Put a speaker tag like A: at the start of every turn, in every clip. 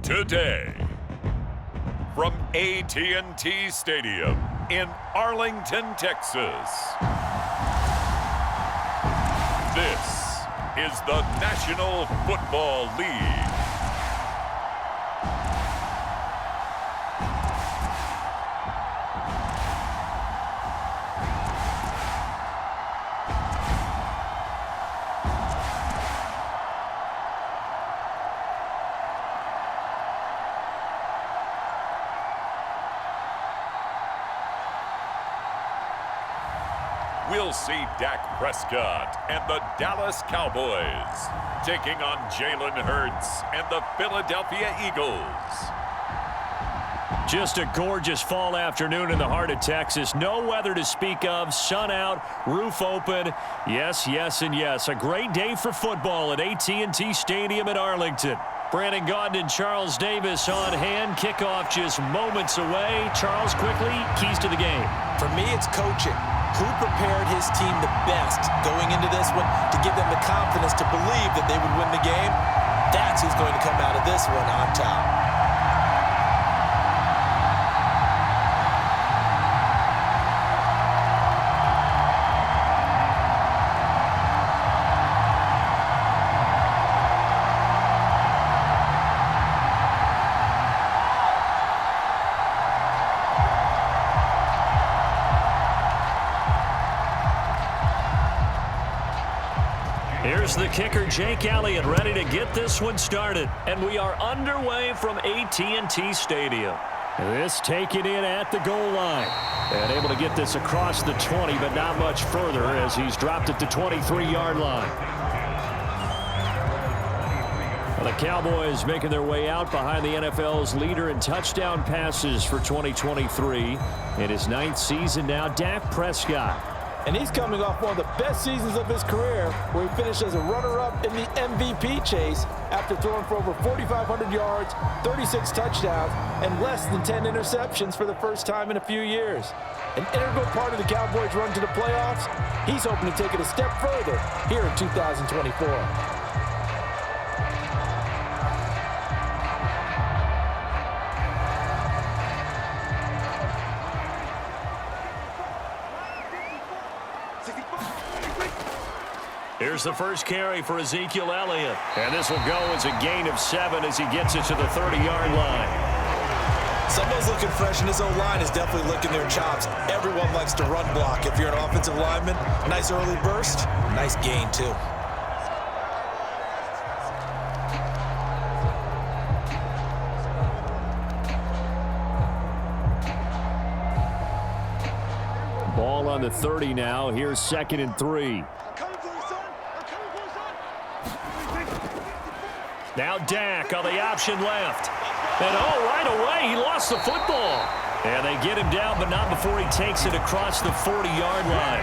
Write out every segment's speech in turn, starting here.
A: Today, from AT&T Stadium in Arlington, Texas, this is the National Football League. We'll see Dak Prescott and the Dallas Cowboys taking on Jalen Hurts and the Philadelphia Eagles.
B: Just a gorgeous fall afternoon in the heart of Texas. No weather to speak of. Sun out, roof open. Yes, yes, and yes. A great day for football at AT&T Stadium in Arlington. Brandon Gaudin and Charles Davis on hand. Kickoff just moments away. Charles, quickly, keys to the game.
C: For me, it's coaching. Who prepared his team the best going into this one to give them the confidence to believe that they would win the game? That's who's going to come out of this one on top.
B: Here's the kicker, Jake Elliott, ready to get this one started. And we are underway from AT&T Stadium. This taken in at the goal line. And able to get this across the 20, but not much further as he's dropped at the 23-yard line. Well, the Cowboys making their way out behind the NFL's leader in touchdown passes for 2023. In his 9th season now, Dak Prescott.
C: And he's coming off one of the best seasons of his career, where he finished as a runner-up in the MVP chase after throwing for over 4,500 yards, 36 touchdowns, and less than 10 interceptions for the first time in a few years. An integral part of the Cowboys' run to the playoffs. He's hoping to take it a step further here in 2024.
B: Here's the first carry for Ezekiel Elliott. And this will go as a gain of 7 as he gets it to the 30-yard line.
C: Someone's looking fresh, and his O-line is definitely licking their chops. Everyone likes to run block. If you're an offensive lineman, nice early burst, nice gain too.
B: Ball on the 30 now. Here's 2nd and 3. Now Dak on the option left. And right away, he lost the football. And they get him down, but not before he takes it across the 40-yard line.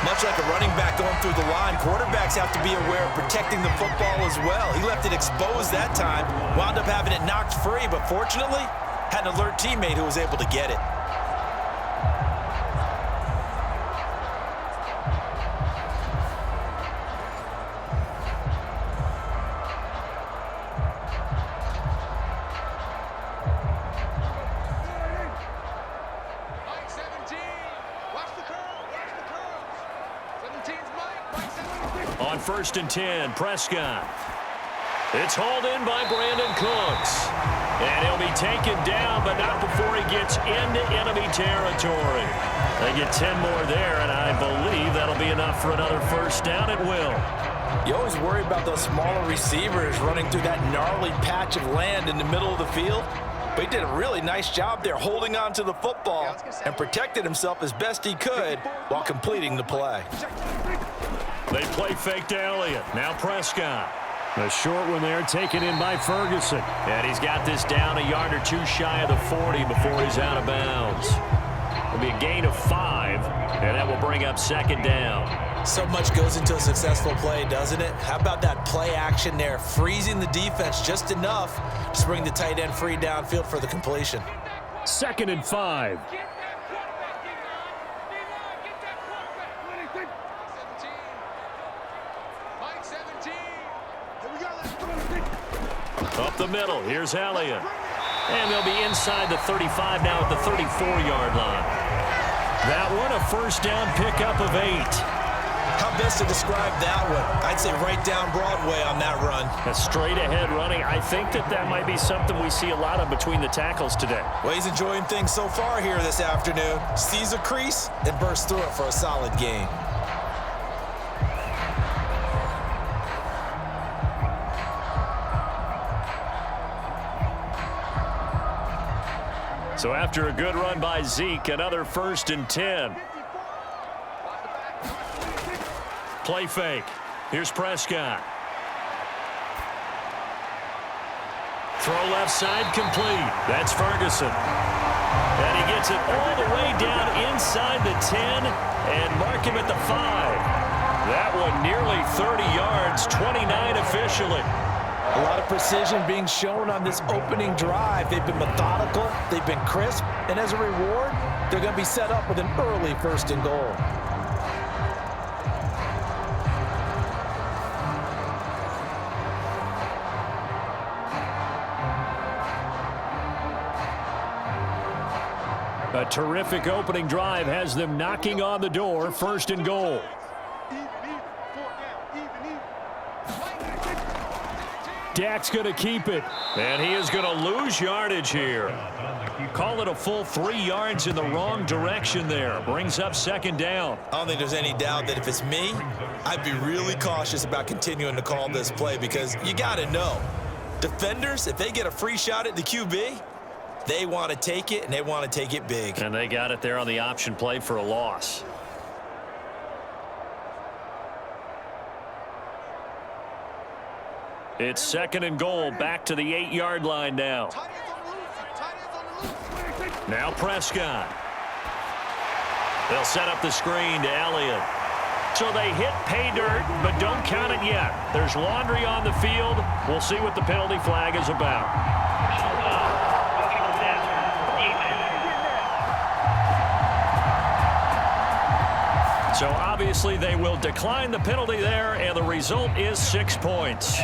C: Much like a running back going through the line, quarterbacks have to be aware of protecting the football as well. He left it exposed that time, wound up having it knocked free, but fortunately, had an alert teammate who was able to get it.
B: On 1st and 10, Prescott. It's hauled in by Brandon Cooks. And he'll be taken down, but not before he gets into enemy territory. They get 10 more there, and I believe that'll be enough for another first down at will.
C: You always worry about those smaller receivers running through that gnarly patch of land in the middle of the field. But he did a really nice job there holding on to the football and protected himself as best he could while completing the play.
B: They play fake to Elliott. Now Prescott. A short one there taken in by Ferguson. And he's got this down a yard or two shy of the 40 before he's out of bounds. It'll be a gain of 5, and that will bring up 2nd down.
C: So much goes into a successful play, doesn't it? How about that play action there, freezing the defense just enough to bring the tight end free downfield for the completion.
B: 2nd and 5. Up the middle, here's Elliott. And they'll be inside the 35 now at the 34-yard line. That one, a first down pickup of 8.
C: How best to describe that one? I'd say right down Broadway on that run.
B: A straight-ahead running. I think that might be something we see a lot of between the tackles today.
C: Well, he's enjoying things so far here this afternoon. Sees a crease and bursts through it for a solid gain.
B: So after a good run by Zeke, another 1st and 10. Play fake. Here's Prescott. Throw left side complete. That's Ferguson. And he gets it all the way down inside the 10 and mark him at the 5. That one nearly 30 yards, 29 officially.
C: A lot of precision being shown on this opening drive. They've been methodical, they've been crisp, and as a reward, they're going to be set up with an early 1st and goal.
B: A terrific opening drive has them knocking on the door, 1st and goal. Dak's going to keep it, and he is going to lose yardage here. Call it a full 3 yards in the wrong direction there. Brings up 2nd down.
C: I don't think there's any doubt that if it's me, I'd be really cautious about continuing to call this play because you got to know, defenders, if they get a free shot at the QB, they want to take it, and they want to take it big.
B: And they got it there on the option play for a loss. It's 2nd and goal, back to the 8-yard line now. Now Prescott. They'll set up the screen to Elliott. So they hit pay dirt, but don't count it yet. There's laundry on the field. We'll see what the penalty flag is about. So obviously they will decline the penalty there, and the result is 6 points.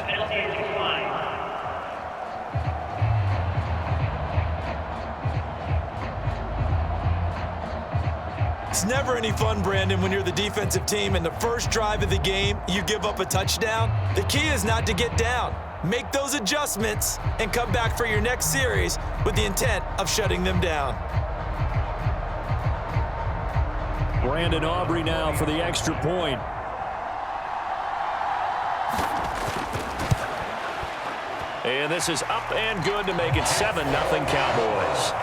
C: It's never any fun, Brandon, when you're the defensive team and the first drive of the game, you give up a touchdown. The key is not to get down. Make those adjustments and come back for your next series with the intent of shutting them down.
B: Brandon Aubrey now for the extra point. And this is up and good to make it 7-0 Cowboys.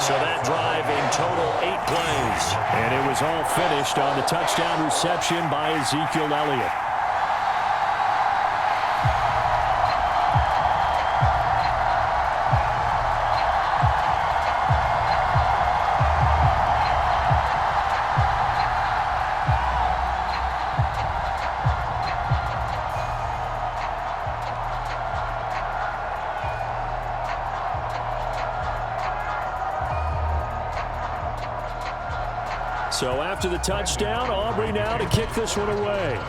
B: So that drive in total 8 plays. And it was all finished on the touchdown reception by Ezekiel Elliott. So after the touchdown, Aubrey now to kick this one away.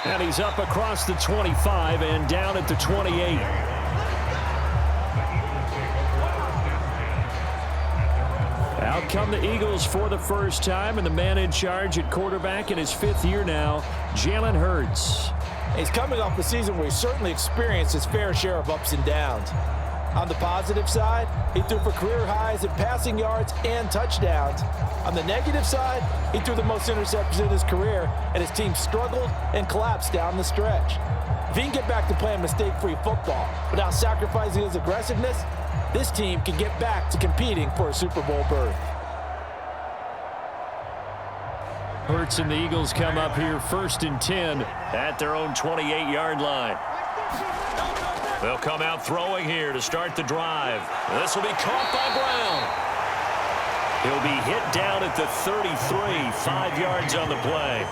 B: And he's up across the 25 and down at the 28. Out come the Eagles for the first time, and the man in charge at quarterback in his 5th year now, Jalen Hurts.
C: He's coming off a season where he certainly experienced his fair share of ups and downs. On the positive side, he threw for career highs in passing yards and touchdowns. On the negative side, he threw the most interceptions in his career, and his team struggled and collapsed down the stretch. If he can get back to playing mistake-free football without sacrificing his aggressiveness, this team can get back to competing for a Super Bowl berth.
B: Hurts and the Eagles come up here 1st and 10 at their own 28-yard line. They'll come out throwing here to start the drive. This will be caught by Brown. He'll be hit down at the 33, 5 yards on the play.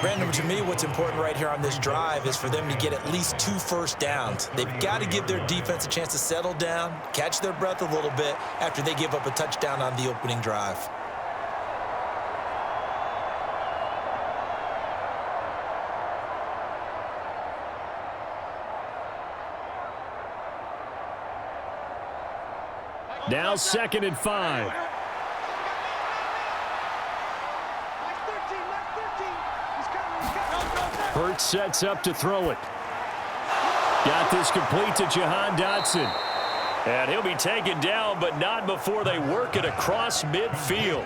C: Brandon, to me, what's important right here on this drive is for them to get at least 2 first downs. They've got to give their defense a chance to settle down, catch their breath a little bit after they give up a touchdown on the opening drive.
B: Now 2nd and 5. Hurts sets up to throw it. Got this complete to Jahan Dotson. And he'll be taken down, but not before they work it across midfield.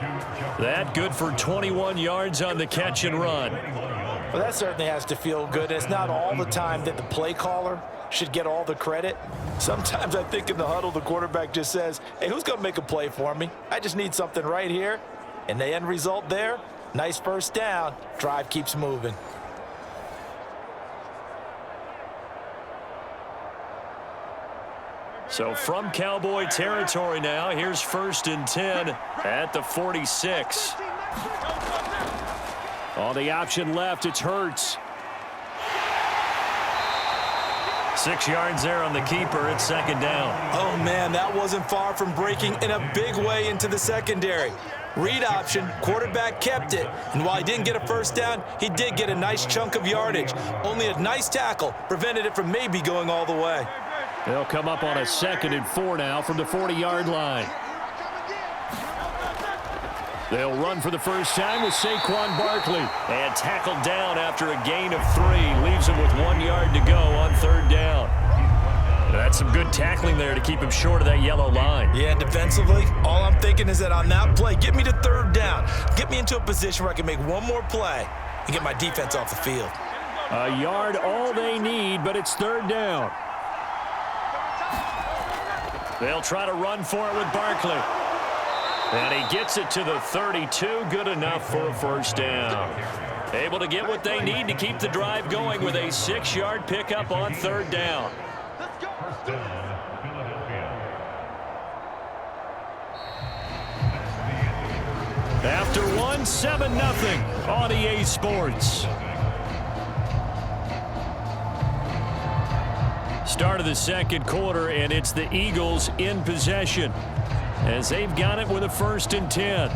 B: That good for 21 yards on the catch and run.
C: Well, that certainly has to feel good. It's not all the time that the play caller should get all the credit. Sometimes I think in the huddle, the quarterback just says, hey, who's going to make a play for me? I just need something right here. And the end result there, nice first down. Drive keeps moving.
B: So from Cowboy territory now, here's 1st and 10 at the 46. On the option left, it's Hurts. 6 yards there on the keeper. It's 2nd down.
C: Oh, man, that wasn't far from breaking in a big way into the secondary. Read option, quarterback kept it. And while he didn't get a first down, he did get a nice chunk of yardage. Only a nice tackle prevented it from maybe going all the way.
B: They'll come up on a 2nd and 4 now from the 40-yard line. They'll run for the first time with Saquon Barkley. And tackled down after a gain of 3. Leaves him with 1 yard to go on 3rd down. That's some good tackling there to keep him short of that yellow line.
C: Yeah, and defensively, all I'm thinking is that on that play, get me to 3rd down. Get me into a position where I can make one more play and get my defense off the field.
B: A yard all they need, but it's 3rd down. They'll try to run for it with Barkley. And he gets it to the 32. Good enough for a first down. Able to get what they need to keep the drive going with a 6-yard pickup on 3rd down. After 1, 7-0 on EA Sports. Start of the 2nd quarter, and it's the Eagles in possession as they've got it with a 1st and 10.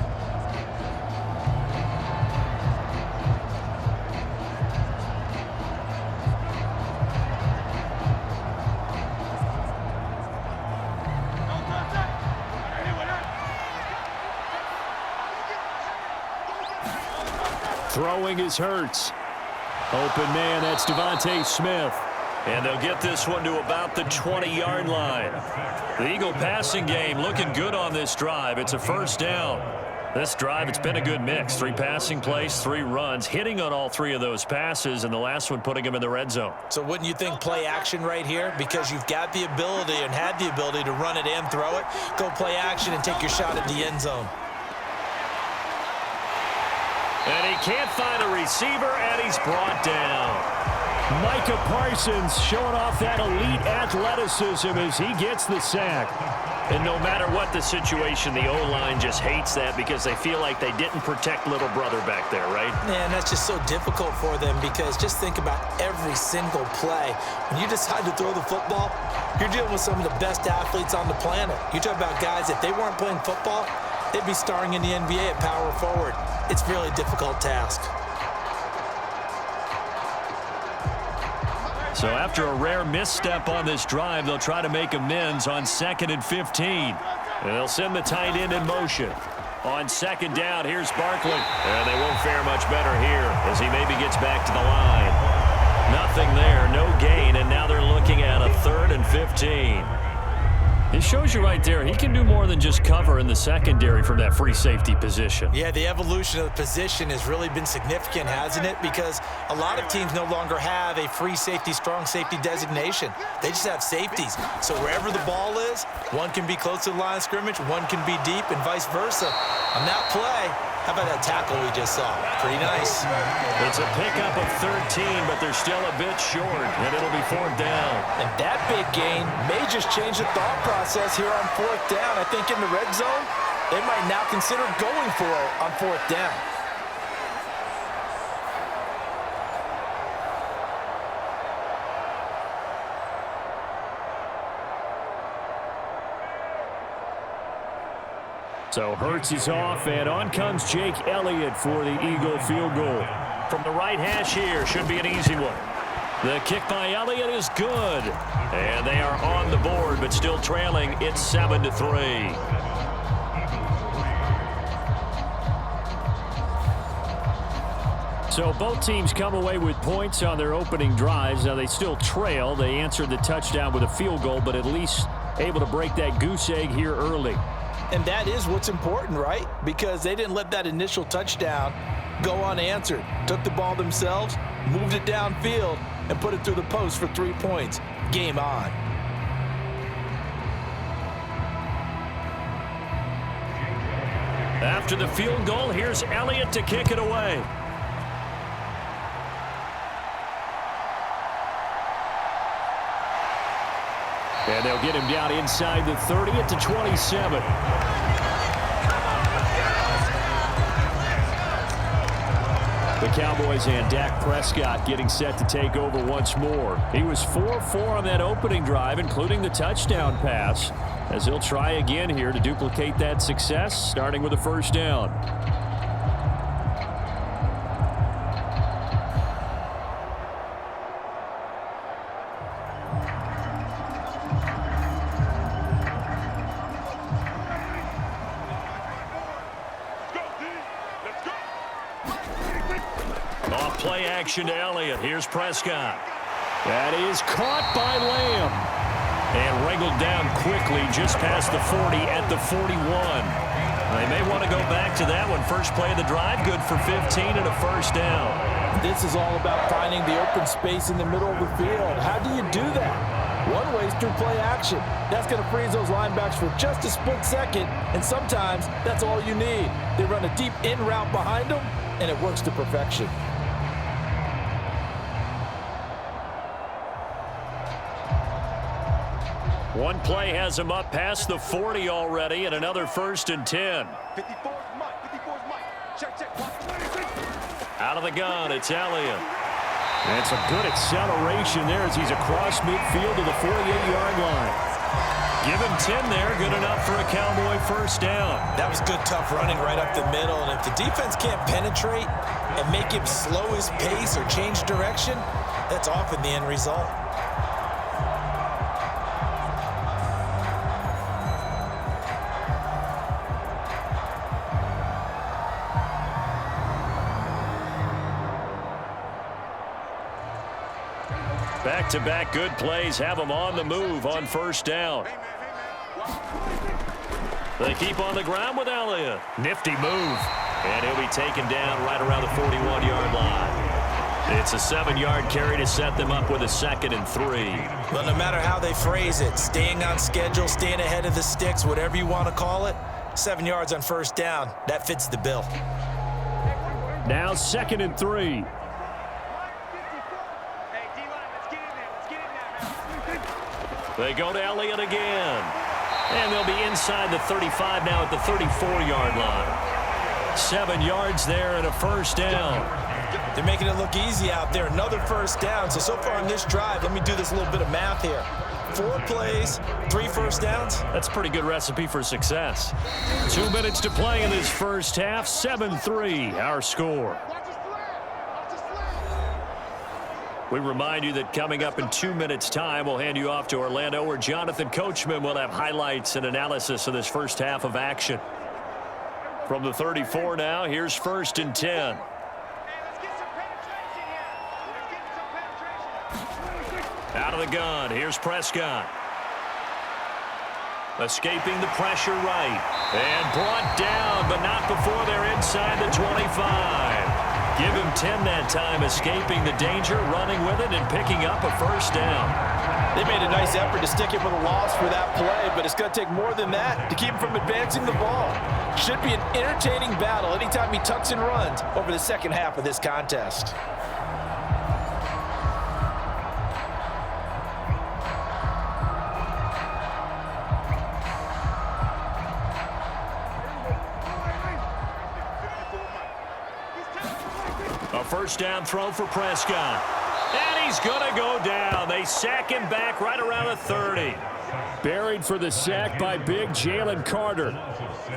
B: Throwing is Hurts. Open man, that's Devontae Smith. And they'll get this one to about the 20-yard line. The Eagle passing game looking good on this drive. It's a first down. This drive, it's been a good mix. 3 passing plays, 3 runs, hitting on all 3 of those passes, and the last one putting them in the red zone.
C: So wouldn't you think play action right here? Because you've got the ability and had the ability to run it and throw it. Go play action and take your shot at the end zone.
B: And he can't find a receiver, and he's brought down. Micah Parsons showing off that elite athleticism as he gets the sack. And no matter what the situation, the O-line just hates that because they feel like they didn't protect little brother back there, right?
C: Man, that's just so difficult for them because just think about every single play. When you decide to throw the football, you're dealing with some of the best athletes on the planet. You talk about guys, if they weren't playing football, they'd be starring in the NBA at power forward. It's a really difficult task.
B: So after a rare misstep on this drive, they'll try to make amends on 2nd and 15. And they'll send the tight end in motion. On 2nd down, here's Barkley. And they won't fare much better here as he maybe gets back to the line. Nothing there, no gain, and now they're looking at a 3rd and 15. It shows you right there, he can do more than just cover in the secondary from that free safety position.
C: Yeah, the evolution of the position has really been significant, hasn't it? Because a lot of teams no longer have a free safety, strong safety designation. They just have safeties. So wherever the ball is, one can be close to the line of scrimmage, one can be deep, and vice versa. On that play, how about that tackle we just saw? Pretty nice.
B: It's a pickup of 13, but they're still a bit short, and it'll be 4th down.
C: And that big gain may just change the thought process here on 4th down. I think in the red zone, they might now consider going for it on 4th down.
B: So Hurts is off, and on comes Elliott for the Eagle field goal. From the right hash here, should be an easy one. The kick by Elliott is good. And they are on the board, but still trailing. It's 7-3. So both teams come away with points on their opening drives. Now they still trail. They answered the touchdown with a field goal, but at least able to break that goose egg here early.
C: And that is what's important, right? Because they didn't let that initial touchdown go unanswered. Took the ball themselves, moved it downfield, and put it through the post for 3 points. Game on.
B: After the field goal, here's Elliott to kick it away. And they'll get him down inside the 30 at the 27. The Cowboys and Dak Prescott getting set to take over once more. He was 4-4 on that opening drive, including the touchdown pass, as he'll try again here to duplicate that success, starting with a first down. Play action to Elliott. Here's Prescott. That is caught by Lamb. And wrangled down quickly just past the 40 at the 41. They may want to go back to that one. First play of the drive, good for 15 and a first down.
C: This is all about finding the open space in the middle of the field. How do you do that? One way is through play action. That's going to freeze those linebackers for just a split second, and sometimes that's all you need. They run a deep in route behind them, and it works to perfection.
B: One play has him up past the 40 already, and another 1st and 10.
D: 54's Mike. 54's Mike. Check.
B: Out of the gun, it's Elliott. And some good acceleration there as he's across midfield to the 48-yard line. Give him 10 there, good enough for a Cowboy first down.
C: That was good, tough running right up the middle, and if the defense can't penetrate and make him slow his pace or change direction, that's often the end result.
B: Back-to-back good plays have them on the move on first down. They keep on the ground with Elliott. Nifty move. And he'll be taken down right around the 41-yard line. It's a 7-yard carry to set them up with a 2nd and 3.
C: Well, no matter how they phrase it, staying on schedule, staying ahead of the sticks, whatever you want to call it, 7 yards on first down, that fits the bill.
B: Now 2nd and 3. They go to Elliott again. And they'll be inside the 35 now at the 34-yard line. 7 yards there and a first down.
C: They're making it look easy out there. Another first down. So far on this drive, let me do this little bit of math here. 4 plays, 3 first downs.
B: That's a pretty good recipe for success. 2 minutes to play in this first half. 7-3, our score. We remind you that coming up in 2 minutes' time, we'll hand you off to Orlando, where Jonathan Coachman will have highlights and analysis of this first half of action. From the 34 now, here's 1st and 10. Out of the gun, here's Prescott. Escaping the pressure right. And brought down, but not before they're inside the 25. Give him 10 that time, escaping the danger, running with it, and picking up a first down.
C: They made a nice effort to stick him with a loss for that play, but it's going to take more than that to keep him from advancing the ball. Should be an entertaining battle anytime he tucks and runs over the second half of this contest.
B: First down throw for Prescott. And he's going to go down. They sack him back right around the 30. Buried for the sack by big Jalen Carter.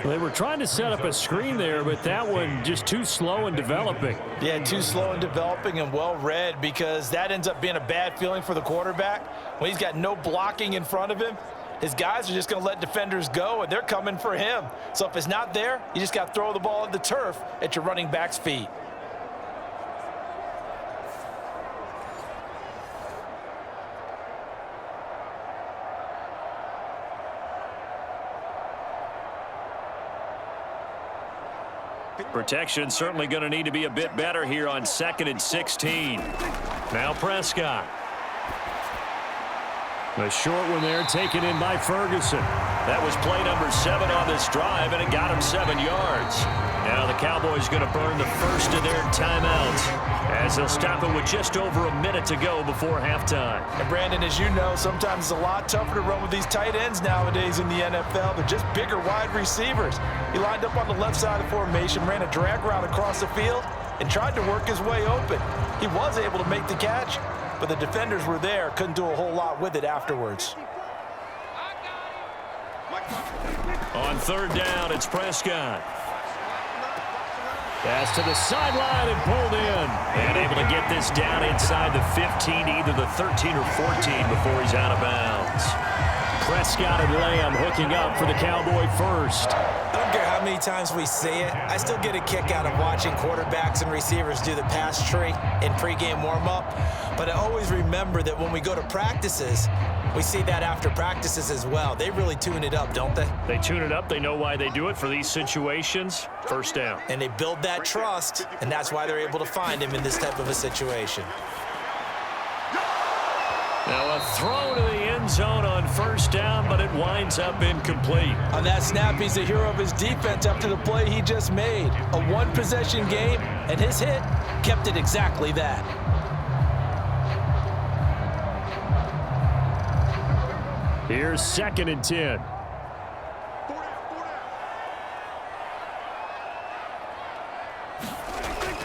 B: They were trying to set up a screen there, but that one just too slow in developing.
C: Yeah, too slow in developing and well read, because that ends up being a bad feeling for the quarterback. When he's got no blocking in front of him, his guys are just going to let defenders go, and they're coming for him. So if it's not there, you just got to throw the ball at the turf at your running back's feet.
B: Protection certainly going to need to be a bit better here on 2nd and 16. Now Prescott. The short one there taken in by Ferguson. That was play number 7 on this drive, and it got him 7 yards. Now the Cowboys going to burn the first of their timeouts as they'll stop it with just over a minute to go before halftime.
C: And Brandon, as you know, sometimes it's a lot tougher to run with these tight ends nowadays in the NFL. They're just bigger wide receivers. He lined up on the left side of the formation, ran a drag route across the field, and tried to work his way open. He was able to make the catch, but the defenders were there, couldn't do a whole lot with it afterwards.
B: On 3rd down, it's Prescott. Pass to the sideline and pulled in. And able to get this down inside the 15, either the 13 or 14 before he's out of bounds. Prescott and Lamb hooking up for the Cowboy first.
E: I don't care how many times we see it. I still get a kick out of watching quarterbacks and receivers do the pass tree in pregame warm-up. But I always remember that when we go to practices, we see that after practices as well. They really tune it up, don't they?
B: They tune it up. They know why they do it for these situations. First down.
E: And they build that trust, and that's why they're able to find him in this type of a situation.
B: Now a throw to the end zone on 1st down, but it winds up incomplete.
C: On that snap, he's the hero of his defense after the play he just made. A one-possession game, and his hit kept it exactly that.
B: Here's 2nd and 10.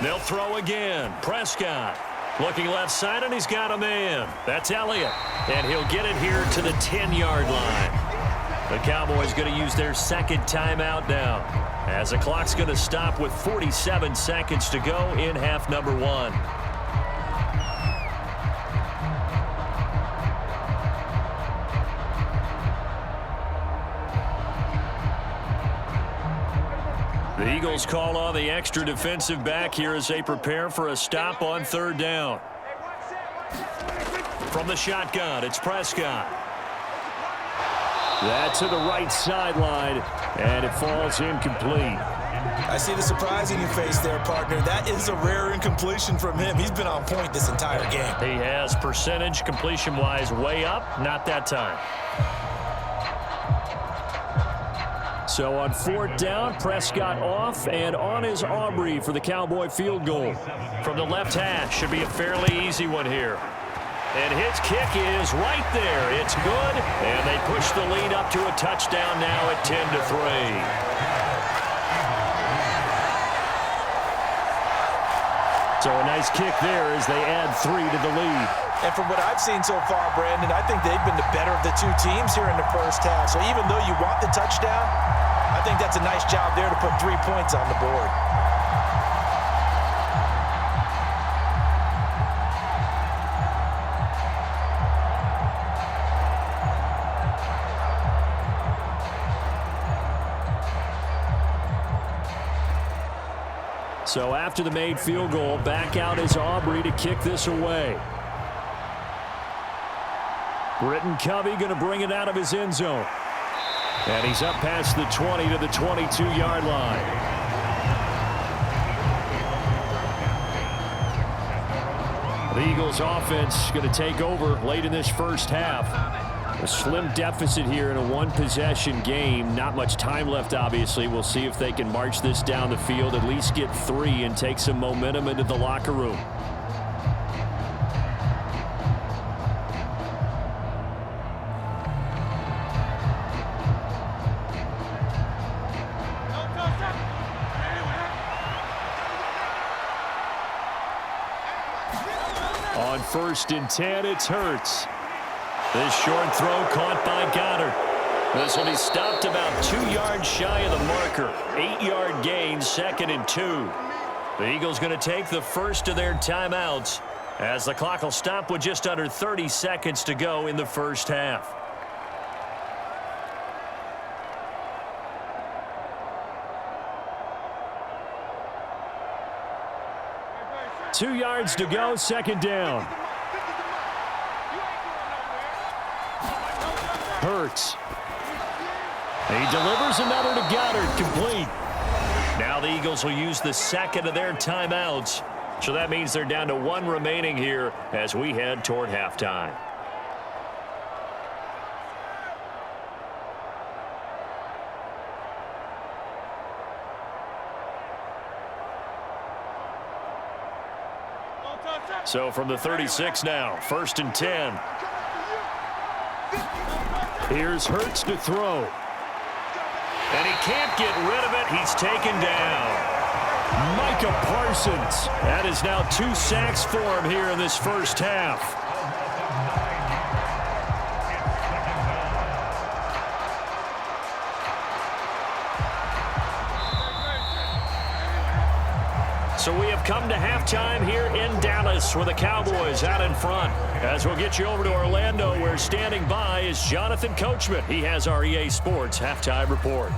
B: They'll throw again. Prescott looking left side, and he's got a man. That's Elliott, and he'll get it here to the 10-yard line. The Cowboys going to use their 2nd timeout now, as the clock's going to stop with 47 seconds to go in half number 1. The Eagles call on the extra defensive back here as they prepare for a stop on 3rd down. From the shotgun, it's Prescott. That to the right sideline, and it falls incomplete.
E: I see the surprise in your face there, partner. That is a rare incompletion from him. He's been on point this entire game.
B: He has percentage completion-wise way up, not that time. So on 4th down, Prescott off, and on is Aubrey for the Cowboy field goal. From the left hash, should be a fairly easy one here. And his kick is right there. It's good, and they push the lead up to a touchdown now at 10-3. So a nice kick there as they add 3 to the lead.
C: And from what I've seen so far, Brandon, I think they've been the better of the two teams here in the first half. So even though you want the touchdown, I think that's a nice job there to put 3 points on the board.
B: So after the made field goal, back out is Aubrey to kick this away. Britton Covey going to bring it out of his end zone. And he's up past the 20 to the 22-yard line. The Eagles offense going to take over late in this first half. A slim deficit here in a one-possession game. Not much time left, obviously. We'll see if they can march this down the field, at least get 3 and take some momentum into the locker room. On 1st and 10, it's Hurts. This short throw caught by Goddard. This will be stopped about 2 yards shy of the marker. 8-yard gain, 2nd and 2. The Eagles going to take the first of their timeouts as the clock will stop with just under 30 seconds to go in the first half. Two yards to go, 2nd down. Hurts. He delivers another to Goddard, complete. Now the Eagles will use the 2nd of their timeouts. So that means they're down to 1 remaining here as we head toward halftime. So from the 36 now, 1st and 10. Here's Hurts to throw. And he can't get rid of it. He's taken down. Micah Parsons. That is now 2 sacks for him here in this first half. So we have come to halftime here in Dallas with the Cowboys out in front. As we'll get you over to Orlando, where standing by is Jonathan Coachman. He has our EA Sports halftime report.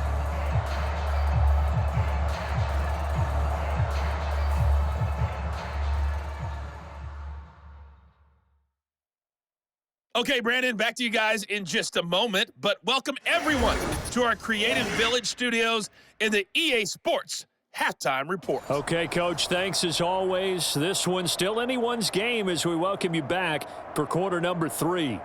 F: Okay, Brandon, back to you guys in just a moment. But welcome everyone to our Creative Village studios in the EA Sports halftime report.
B: Okay, Coach, thanks as always. This one's still anyone's game as we welcome you back for quarter number 3.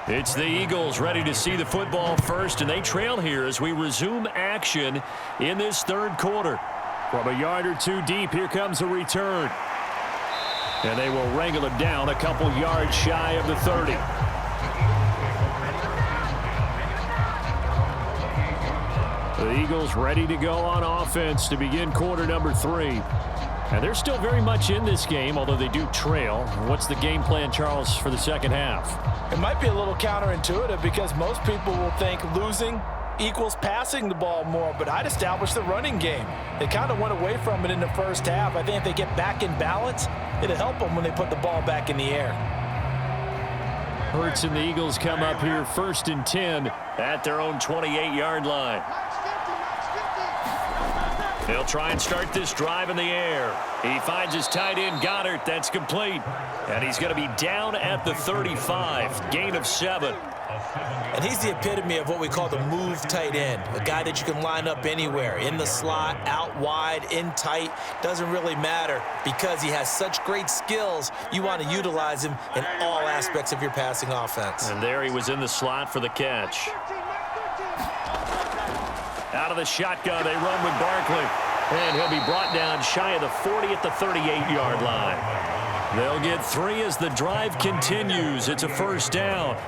B: It's the Eagles ready to see the football first, and they trail here as we resume action in this third quarter. From a yard or 2 deep, here comes a return. And they will wrangle it down a couple yards shy of the 30. The Eagles ready to go on offense to begin quarter number 3. And they're still very much in this game, although they do trail. What's the game plan, Charles, for the second half?
C: It might be a little counterintuitive because most people will think losing equals passing the ball more, but I'd establish the running game. They kind of went away from it in the first half. I think if they get back in balance, it'll help them when they put the ball back in the air.
B: Hurts and the Eagles come up here 1st and 10 at their own 28-yard line. They'll try and start this drive in the air. He finds his tight end, Goddard. That's complete. And he's going to be down at the 35. Gain of 7.
E: And he's the epitome of what we call the move tight end. A guy that you can line up anywhere. In the slot, out wide, in tight. Doesn't really matter because he has such great skills. You want to utilize him in all aspects of your passing offense.
B: And there he was in the slot for the catch. Out of the shotgun, they run with Barkley. And he'll be brought down shy of the 40 at the 38-yard line. They'll get 3 as the drive continues. It's a first down.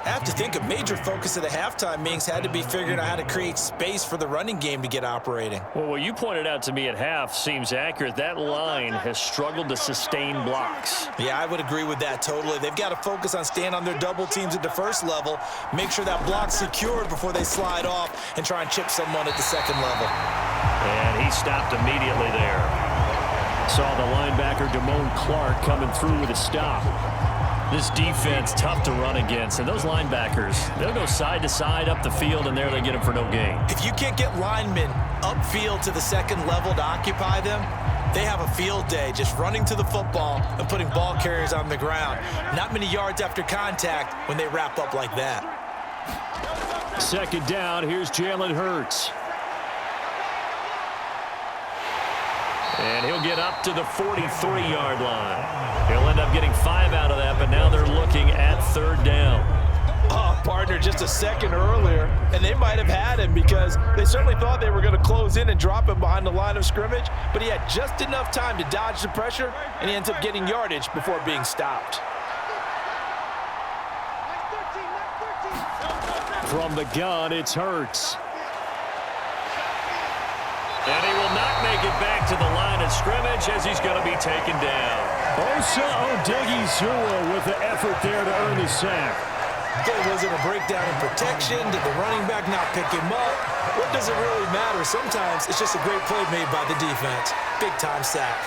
E: I have to think a major focus of the halftime meetings had to be figuring out how to create space for the running game to get operating.
B: Well, what you pointed out to me at half seems accurate. That line has struggled to sustain blocks.
E: Yeah, I would agree with that totally. They've got to focus on staying on their double teams at the first level, make sure that block's secured before they slide off and try and chip someone at the second level.
B: And he stopped immediately there. Saw the linebacker DeJean Clark coming through with a stop. This defense, tough to run against. And those linebackers, they'll go side to side up the field, and there they get them for no gain.
E: If you can't get linemen upfield to the second level to occupy them, they have a field day just running to the football and putting ball carriers on the ground. Not many yards after contact when they wrap up like that.
B: Second down, here's Jalen Hurts. And he'll get up to the 43-yard line. He'll end up getting 5 out of that, but now they're looking at 3rd down.
C: Oh, partner, just a second earlier, and they might have had him because they certainly thought they were going to close in and drop him behind the line of scrimmage, but he had just enough time to dodge the pressure, and he ends up getting yardage before being stopped.
B: From the gun, it's Hurts. And he will not make it back to the line of scrimmage as he's going to be taken down.
G: Osa Odighizuwa with the effort there to earn the sack.
E: Was it a breakdown in protection? Did the running back not pick him up? What does it really matter? Sometimes it's just a great play made by the defense. Big-time sack.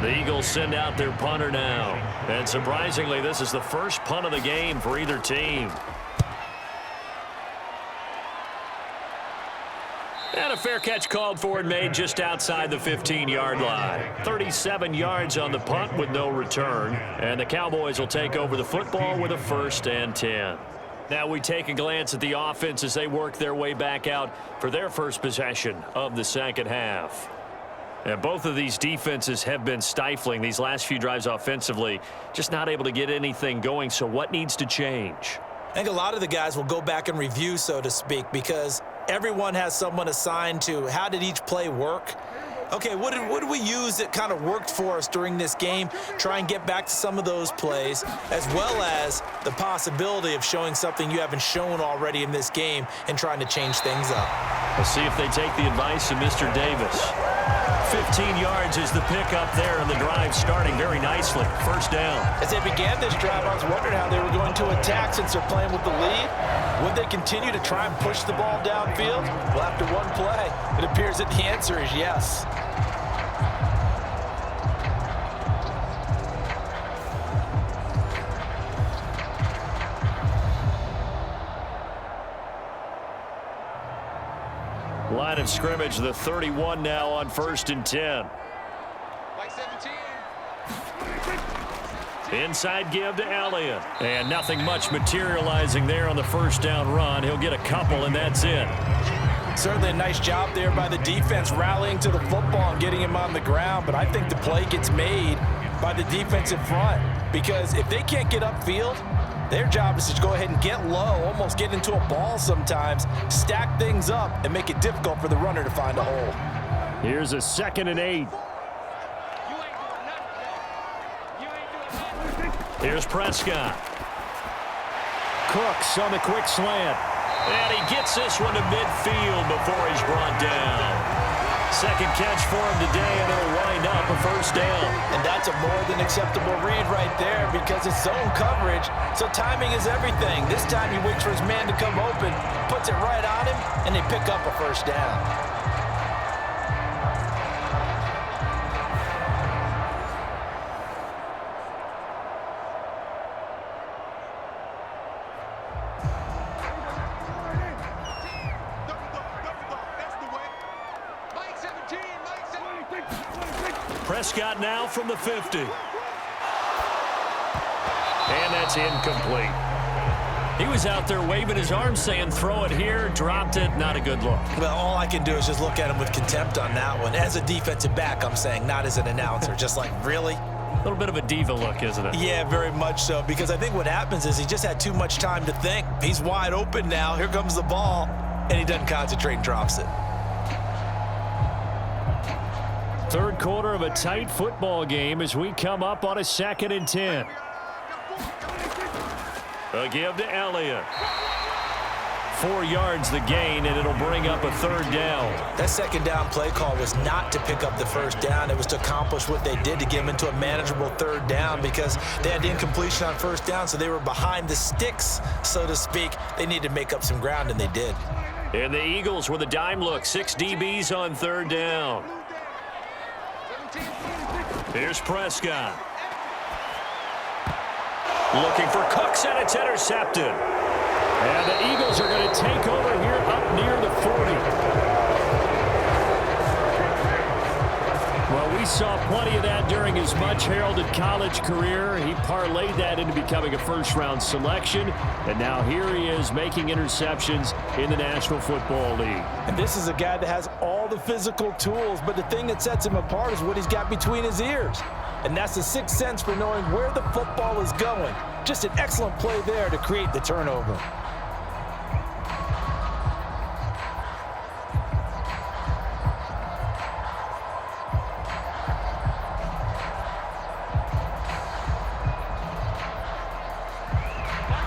B: The Eagles send out their punter now. And surprisingly, this is the first punt of the game for either team. And a fair catch called for and made just outside the 15-yard line. 37 yards on the punt with no return. And the Cowboys will take over the football with a 1st and 10. Now we take a glance at the offense as they work their way back out for their first possession of the second half. And both of these defenses have been stifling these last few drives offensively, just not able to get anything going. So what needs to change?
E: I think a lot of the guys will go back and review, so to speak, because everyone has someone assigned to how did each play work. Okay, what did we use that kind of worked for us during this game? Try and get back to some of those plays, as well as the possibility of showing something you haven't shown already in this game and trying to change things up.
B: We'll see if they take the advice of Mr. Davis. 15 yards is the pickup there, and the drive starting very nicely. 1st down.
C: As they began this drive, I was wondering how they were going to attack since they're playing with the lead. Would they continue to try and push the ball downfield? Well, after one play, it appears that the answer is yes.
B: Line of scrimmage, the 31 now on 1st and 10.
D: Like 17.
B: Inside give to Elliott. And nothing much materializing there on the 1st down run. He'll get a couple, and that's it.
C: Certainly a nice job there by the defense rallying to the football and getting him on the ground, but I think the play gets made by the defensive front because if they can't get upfield, their job is to go ahead and get low, almost get into a ball sometimes, stack things up, and make it difficult for the runner to find a hole.
G: Here's a 2nd and 8.
B: Here's Prescott.
G: Cooks on the quick slant.
B: And he gets this one to midfield before he's brought down. 2nd catch for him today, and it'll wind up a 1st down.
C: And that's a more than acceptable read right there because it's zone coverage, so timing is everything. This time he waits for his man to come open, puts it right on him, and they pick up a 1st down.
B: Prescott now from the 50. And that's incomplete. He was out there waving his arms saying, throw it here, dropped it, not a good look.
E: Well, all I can do is just look at him with contempt on that one. As a defensive back, I'm saying, not as an announcer. Just like, really?
B: A little bit of a diva look, isn't it?
E: Yeah, very much so, because I think what happens is he just had too much time to think. He's wide open now. Here comes the ball, and he doesn't concentrate and drops it.
G: 3rd quarter of a tight football game as we come up on a 2nd and 10.
B: A give to Elliott. 4 yards the gain, and it'll bring up a 3rd down.
E: That 2nd down play call was not to pick up the 1st down. It was to accomplish what they did to get them into a manageable 3rd down because they had the incompletion on 1st down, so they were behind the sticks, so to speak. They needed to make up some ground, and they did.
B: And the Eagles with a dime look. 6 DBs on 3rd down. Here's Prescott. Looking for Cooks, and it's intercepted. And the Eagles are going to take over here up near the 40. Well, we saw plenty of that during his much-heralded college career. He parlayed that into becoming a first-round selection, and now here he is making interceptions in the National Football League.
C: And this is a guy that has all the physical tools, but the thing that sets him apart is what he's got between his ears. And that's the sixth sense for knowing where the football is going. Just an excellent play there to create the turnover.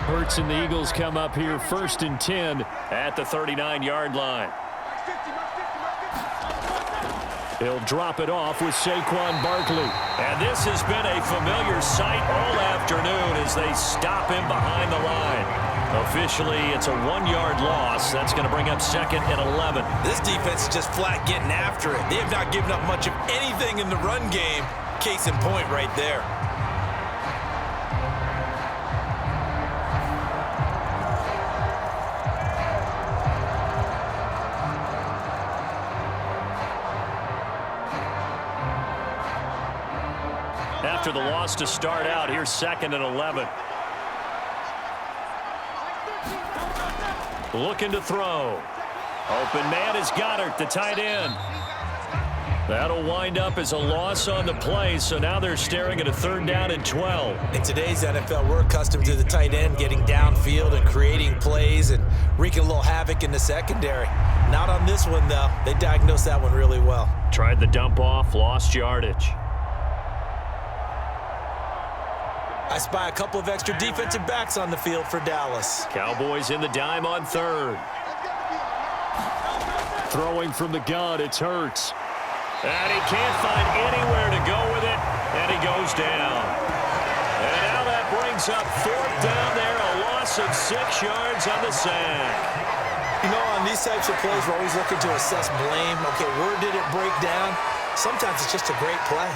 B: Hurts and the Eagles come up here 1st and 10 at the 39-yard line. He'll drop it off with Saquon Barkley. And this has been a familiar sight all afternoon as they stop him behind the line. Officially, it's a 1-yard loss. That's going to bring up 2nd and 11.
E: This defense is just flat getting after it. They have not given up much of anything in the run game. Case in point right there.
B: After the loss to start out, here's 2nd and 11. Looking to throw. Open man is Goddard, the tight end. That'll wind up as a loss on the play, so now they're staring at a 3rd down and 12.
E: In today's NFL, we're accustomed to the tight end getting downfield and creating plays and wreaking a little havoc in the secondary. Not on this one, though. They diagnosed that one really well.
B: Tried the dump off, lost yardage.
E: I spy a couple of extra defensive backs on the field for Dallas.
B: Cowboys in the dime on 3rd. Throwing from the gun, it's Hurts. And he can't find anywhere to go with it, and he goes down. And now that brings up 4th down there, a loss of 6 yards on the sack.
E: You know, on these types of plays, we're always looking to assess blame. Okay, where did it break down? Sometimes it's just a great play.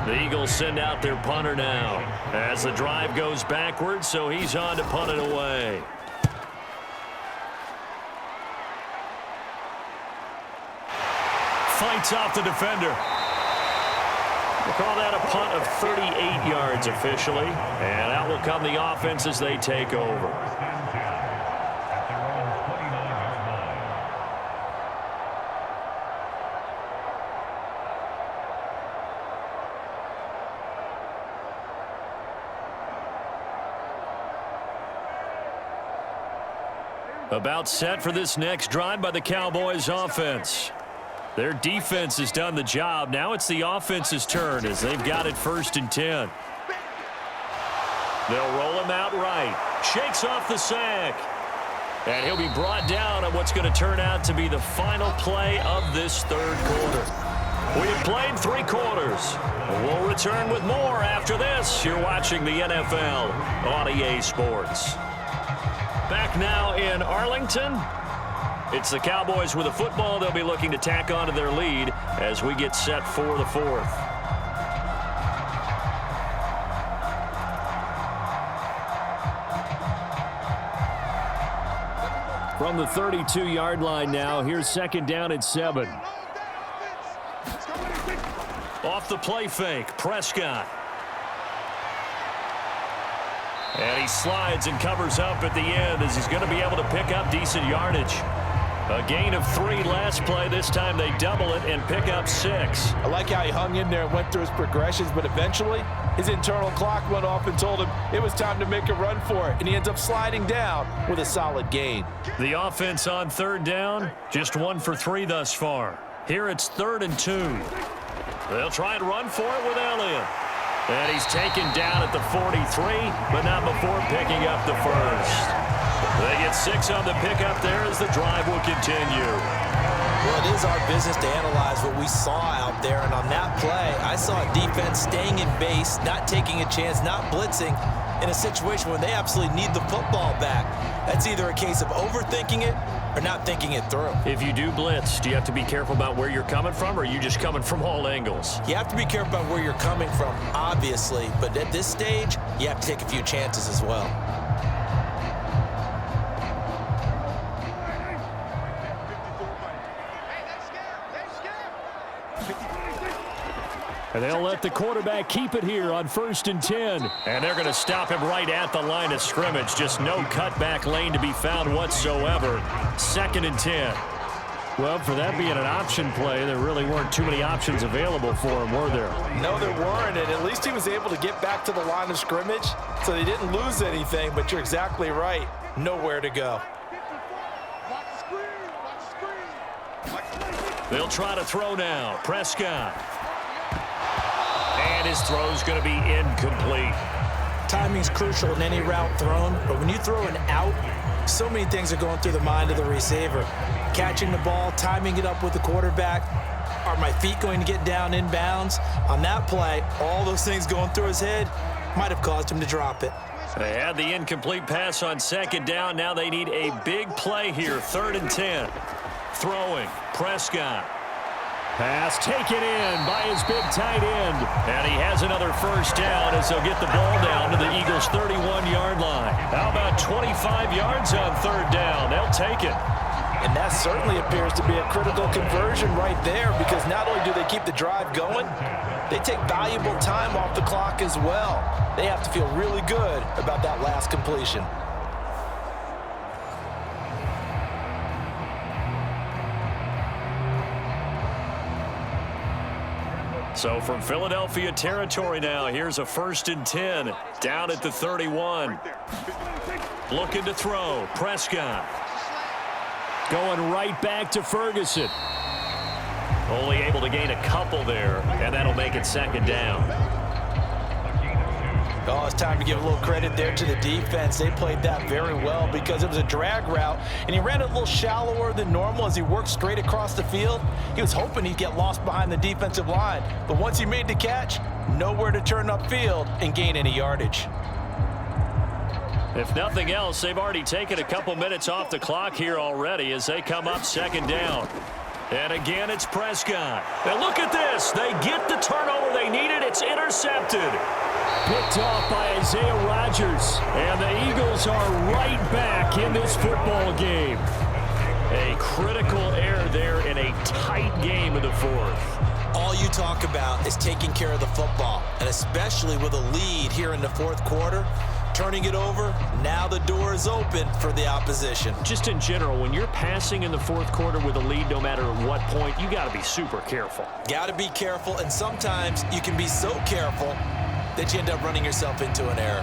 B: The Eagles send out their punter now as the drive goes backwards, so he's on to punt it away. Fights off the defender. We'll call that a punt of 38 yards officially, and out will come the offense as they take over. About set for this next drive by the Cowboys offense. Their defense has done the job. Now it's the offense's turn as they've got it 1st and 10. They'll roll him out right. Shakes off the sack. And he'll be brought down on what's going to turn out to be the final play of this 3rd quarter. We have played 3 quarters. We'll return with more after this. You're watching the NFL on EA Sports. Back now in Arlington. It's the Cowboys with the football. They'll be looking to tack on to their lead as we get set for the 4th. From the 32-yard line now, here's 2nd down and 7. Off the play fake, Prescott. And he slides and covers up at the end as he's going to be able to pick up decent yardage. A gain of 3 last play. This time they double it and pick up 6.
C: I like how he hung in there and went through his progressions, but eventually his internal clock went off and told him it was time to make a run for it, and he ends up sliding down with a solid gain.
B: The offense on 3rd down, just 1 for 3 thus far. Here it's 3rd and 2. They'll try and run for it with Elliott. And he's taken down at the 43, but not before picking up the 1st. They get 6 on the pickup there as the drive will continue.
E: Well, it is our business to analyze what we saw out there, and on that play, I saw a defense staying in base, not taking a chance, not blitzing in a situation where they absolutely need the football back. That's either a case of overthinking it or not thinking it through.
B: If you do blitz, do you have to be careful about where you're coming from, or are you just coming from all angles?
E: You have to be careful about where you're coming from, obviously, but at this stage, you have to take a few chances as well.
G: And they'll let the quarterback keep it here on 1st and 10.
B: And they're going to stop him right at the line of scrimmage. Just no cutback lane to be found whatsoever. 2nd and 10.
G: Well, for that being an option play, there really weren't too many options available for him, were there?
C: No, there weren't, and at least he was able to get back to the line of scrimmage, so they didn't lose anything, but you're exactly right. Nowhere to go.
B: They'll try to throw now. Prescott. And his throw's going to be incomplete.
E: Timing's crucial in any route thrown, but when you throw an out, so many things are going through the mind of the receiver. Catching the ball, timing it up with the quarterback. Are my feet going to get down inbounds? On that play, all those things going through his head might have caused him to drop it.
B: They had the incomplete pass on 2nd down. Now they need a big play here. 3rd and 10. Throwing. Prescott.
G: Pass taken in by his big tight end.
B: And he has another 1st down as they'll get the ball down to the Eagles' 31-yard line. How about 25 yards on 3rd down? They'll take it.
C: And that certainly appears to be a critical conversion right there, because not only do they keep the drive going, they take valuable time off the clock as well. They have to feel really good about that last completion.
B: So from Philadelphia territory now, here's a 1st and 10 down at the 31. Looking to throw. Prescott.
G: Going right back to Ferguson.
B: Only able to gain a couple there, and that'll make it 2nd down.
C: Oh, it's time to give a little credit there to the defense. They played that very well because it was a drag route, and he ran it a little shallower than normal as he worked straight across the field. He was hoping he'd get lost behind the defensive line, but once he made the catch, nowhere to turn upfield and gain any yardage.
B: If nothing else, they've already taken a couple minutes off the clock here already as they come up 2nd down. And again, it's Prescott. And look at this. They get the turnover they needed. It's intercepted.
G: Picked off by Isaiah Rodgers. And the Eagles are right back in this football game.
B: A critical error there in a tight game in the 4th.
E: All you talk about is taking care of the football, and especially with a lead here in the 4th quarter. Turning it over, now the door is open for the opposition.
B: Just in general, when you're passing in the 4th quarter with a lead, no matter at what point, you got to be super careful.
E: Got to be careful, and sometimes you can be so careful that you end up running yourself into an error.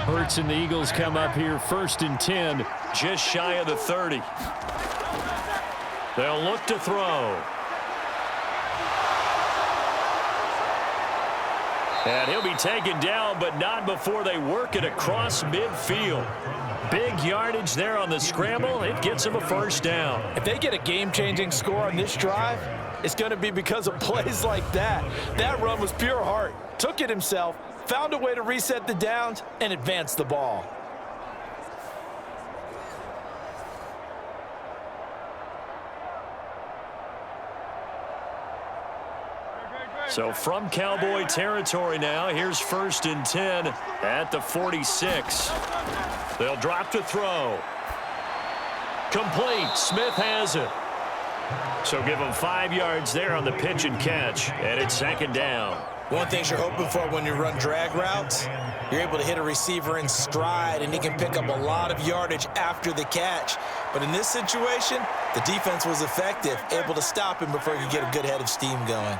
G: Hurts and the Eagles come up here 1st and 10.
B: Just shy of the 30. They'll look to throw. And he'll be taken down, but not before they work it across midfield. Big yardage there on the scramble. It gets him a 1st down.
C: If they get a game-changing score on this drive, it's going to be because of plays like that. That run was pure heart. Took it himself, found a way to reset the downs, and advance the ball.
B: So from Cowboy territory now, here's 1st and 10 at the 46. They'll drop to throw. Complete. Smith has it. So give him 5 yards there on the pitch and catch, and it's 2nd down.
E: One thing you're hoping for when you run drag routes, you're able to hit a receiver in stride, and he can pick up a lot of yardage after the catch. But in this situation, the defense was effective, able to stop him before he could get a good head of steam going.